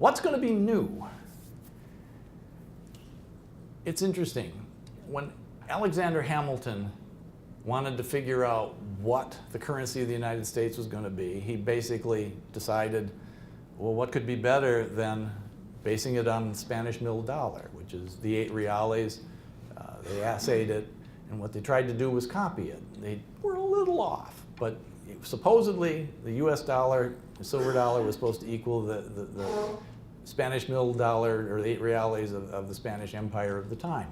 What's going to be new? It's interesting. When Alexander Hamilton wanted to figure out what the currency of the United States was going to be, he basically decided, well, what could be better than basing it on the Spanish mill dollar, which is the 8 reales. They assayed it, and what they tried to do was copy it. They were a little off, but supposedly the US dollar, the silver dollar, was supposed to equal the Spanish mill dollar, or the 8 reales of the Spanish Empire of the time.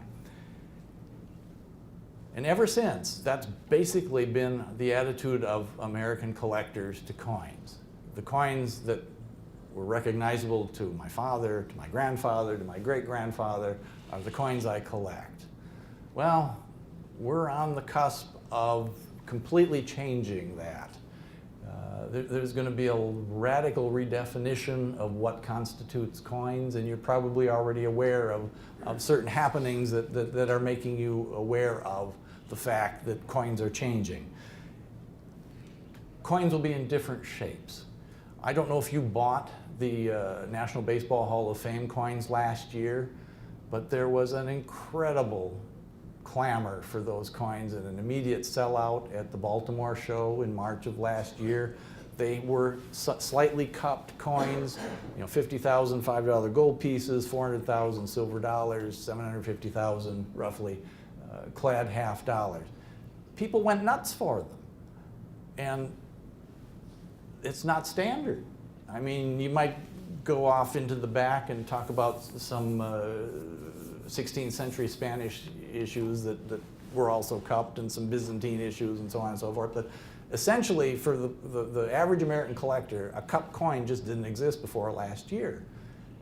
And ever since, that's basically been the attitude of American collectors to coins. The coins that were recognizable to my father, to my grandfather, to my great-grandfather, are the coins I collect. Well, we're on the cusp of completely changing that. There's going to be a radical redefinition of what constitutes coins, and you're probably already aware of certain happenings that are making you aware of the fact that coins are changing. Coins will be in different shapes. I don't know if you bought the National Baseball Hall of Fame coins last year, but there was an incredible clamor for those coins and an immediate sellout at the Baltimore show in March of last year. They were slightly cupped coins, $50,000 $5 gold pieces, $400,000 silver dollars, $750,000 roughly clad half dollars. People went nuts for them, and it's not standard. I mean, you might go off into the back and talk about some 16th century Spanish issues that were also cupped, and some Byzantine issues, and so on and so forth. But essentially, for the average American collector, a cupped coin just didn't exist before last year.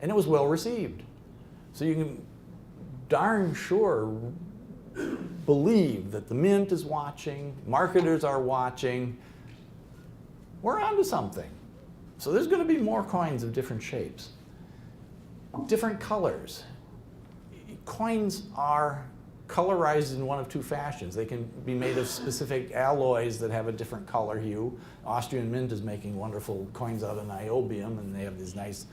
And it was well received. So you can darn sure believe that the mint is watching, marketers are watching. We're onto something. So there's going to be more coins of different shapes, different colors. Coins are colorized in one of two fashions. They can be made of specific alloys that have a different color hue. Austrian Mint is making wonderful coins out of niobium, and they have these nice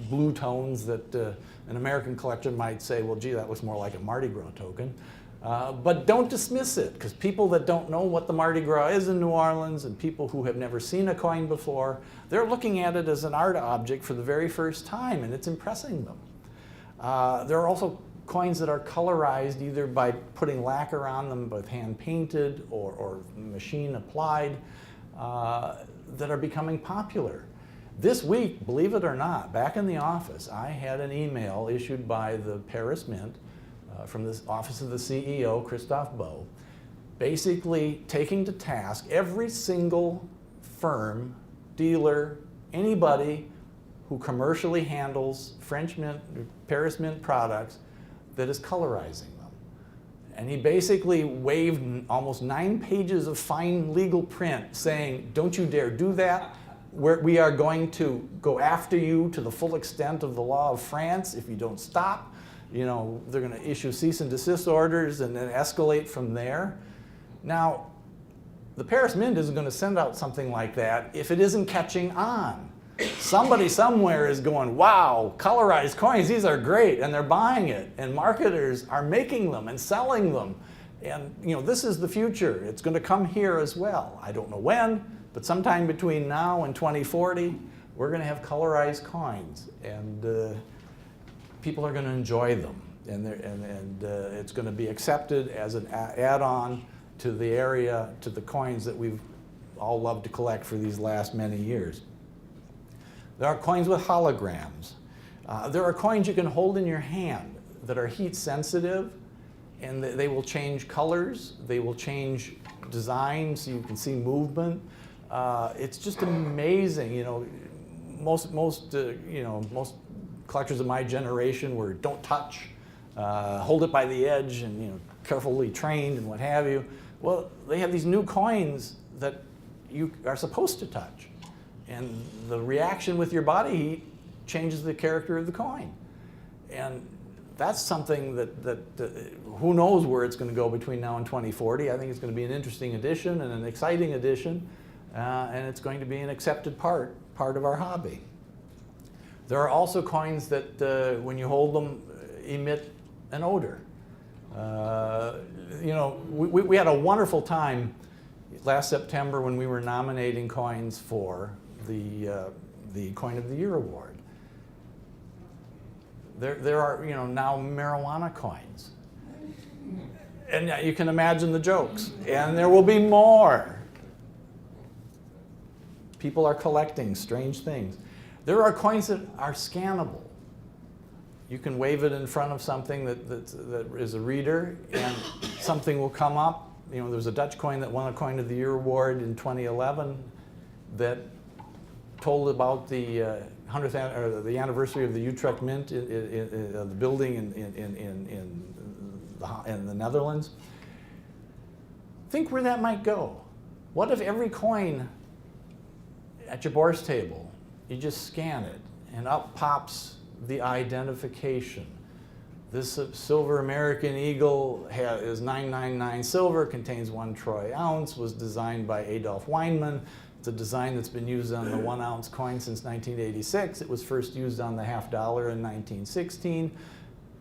blue tones that an American collector might say, well, gee, that looks more like a Mardi Gras token. But don't dismiss it, because people that don't know what the Mardi Gras is in New Orleans, and people who have never seen a coin before, they're looking at it as an art object for the very first time, and it's impressing them. There are also coins that are colorized either by putting lacquer on them, both hand painted or machine applied, that are becoming popular. This week, believe it or not, back in the office, I had an email issued by the Paris Mint from the office of the CEO, Christophe Beau, basically taking to task every single firm, dealer, anybody who commercially handles French Mint, Paris Mint products that is colorizing them. And he basically waved almost 9 pages of fine legal print saying, don't you dare do that. We are going to go after you to the full extent of the law of France if you don't stop. They're going to issue cease and desist orders and then escalate from there. Now, the Paris Mint isn't going to send out something like that if it isn't catching on. Somebody somewhere is going, wow, colorized coins, these are great, and they're buying it, and marketers are making them and selling them. And this is the future. It's going to come here as well. I don't know when, but sometime between now and 2040, we're going to have colorized coins, and people are going to enjoy them, and it's going to be accepted as an add-on to the area, to the coins that we've all loved to collect for these last many years. There are coins with holograms. There are coins you can hold in your hand that are heat sensitive, and they will change colors. They will change design so you can see movement. It's just amazing. Most collectors of my generation were don't touch, hold it by the edge, and carefully trained and what have you. Well, they have these new coins that you are supposed to touch. And the reaction with your body heat changes the character of the coin. And that's something that who knows where it's going to go between now and 2040. I think it's going to be an interesting addition and an exciting addition, and it's going to be an accepted part of our hobby. There are also coins that, when you hold them, emit an odor. You know, we had a wonderful time last September when we were nominating coins for the Coin of the Year award. There are, you know, now marijuana coins. And you can imagine the jokes. And there will be more. People are collecting strange things. There are coins that are scannable. You can wave it in front of something that is a reader, and something will come up. You know, there's a Dutch coin that won a Coin of the Year award in 2011 that told about the 100th or the anniversary of the Utrecht Mint, the building in the Netherlands. Think where that might go. What if every coin at your bourse table, you just scan it and up pops the identification. This silver American Eagle is 999 silver, contains 1 troy ounce, was designed by Adolf Weinmann. It's a design that's been used on the 1 ounce coin since 1986. It was first used on the $50 in 1916.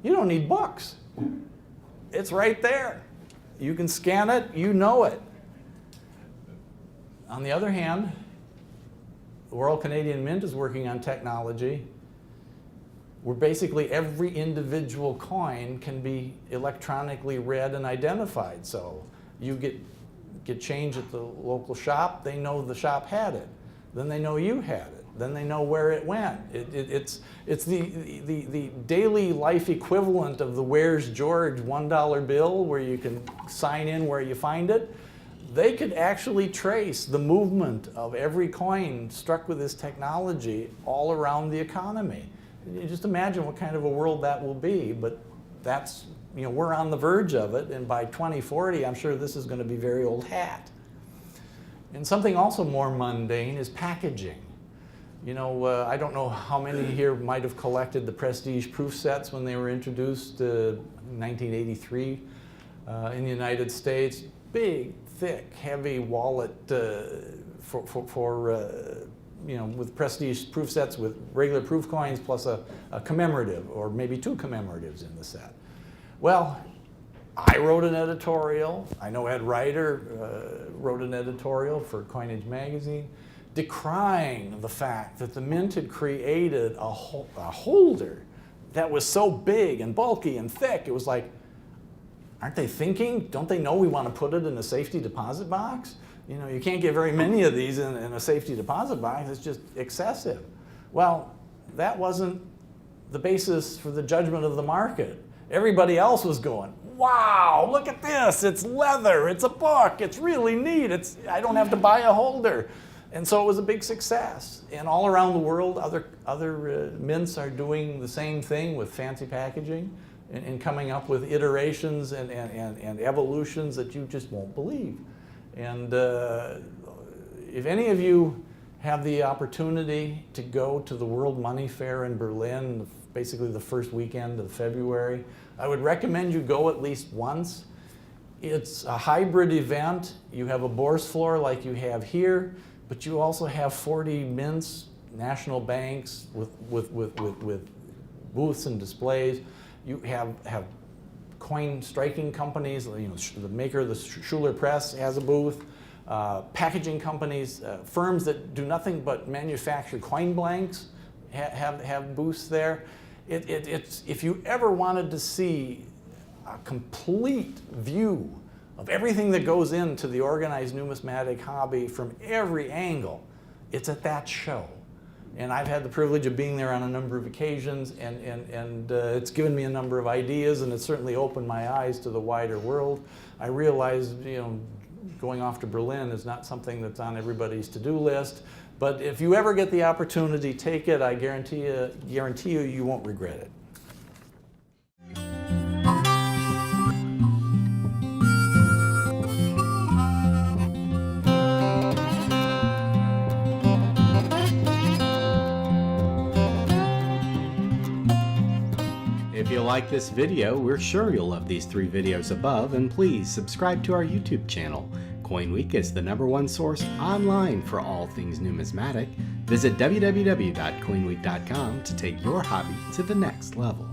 You don't need books. It's right there. You can scan it, you know it. On the other hand, the Royal Canadian Mint is working on technology where basically every individual coin can be electronically read and identified. So you get change at the local shop, they know the shop had it. Then they know you had it. Then they know where it went. It's the daily life equivalent of the Where's George $1 bill where you can sign in where you find it. They could actually trace the movement of every coin struck with this technology all around the economy. You just imagine what kind of a world that will be, but that's, you know, we're on the verge of it, and by 2040, I'm sure this is going to be very old hat. And something also more mundane is packaging. You know, I don't know how many here might have collected the Prestige proof sets when they were introduced in 1983 in the United States. Big, thick, heavy wallet you know, with Prestige proof sets with regular proof coins plus a commemorative, or maybe 2 commemoratives in the set. Well, I wrote an editorial. I know Ed Ryder wrote an editorial for Coinage magazine decrying the fact that the Mint had created a holder that was so big and bulky and thick. It was like, aren't they thinking? Don't they know we want to put it in a safety deposit box? You know, you can't get very many of these in a safety deposit box. It's just excessive. Well, that wasn't the basis for the judgment of the market. Everybody else was going, wow, look at this. It's leather. It's a book. It's really neat. I don't have to buy a holder. And so it was a big success. And all around the world, other mints are doing the same thing with fancy packaging and coming up with iterations and evolutions that you just won't believe. And if any of you have the opportunity to go to the World Money Fair in Berlin, basically the first weekend of February, I would recommend you go at least once. It's a hybrid event. You have a bourse floor like you have here, but you also have 40 mints, national banks with booths and displays. You have coin striking companies, you know, the maker of the Schuler Press has a booth. Packaging companies, firms that do nothing but manufacture coin blanks have booths there. If you ever wanted to see a complete view of everything that goes into the organized numismatic hobby from every angle, it's at that show. And I've had the privilege of being there on a number of occasions, and it's given me a number of ideas, and it's certainly opened my eyes to the wider world. I realized, you know, going off to Berlin is not something that's on everybody's to-do list, but if you ever get the opportunity, take it. I guarantee you, you won't regret it. If you like this video, we're sure you'll love these 3 videos above, and please subscribe to our YouTube channel. CoinWeek is the #1 source online for all things numismatic. Visit www.coinweek.com to take your hobby to the next level.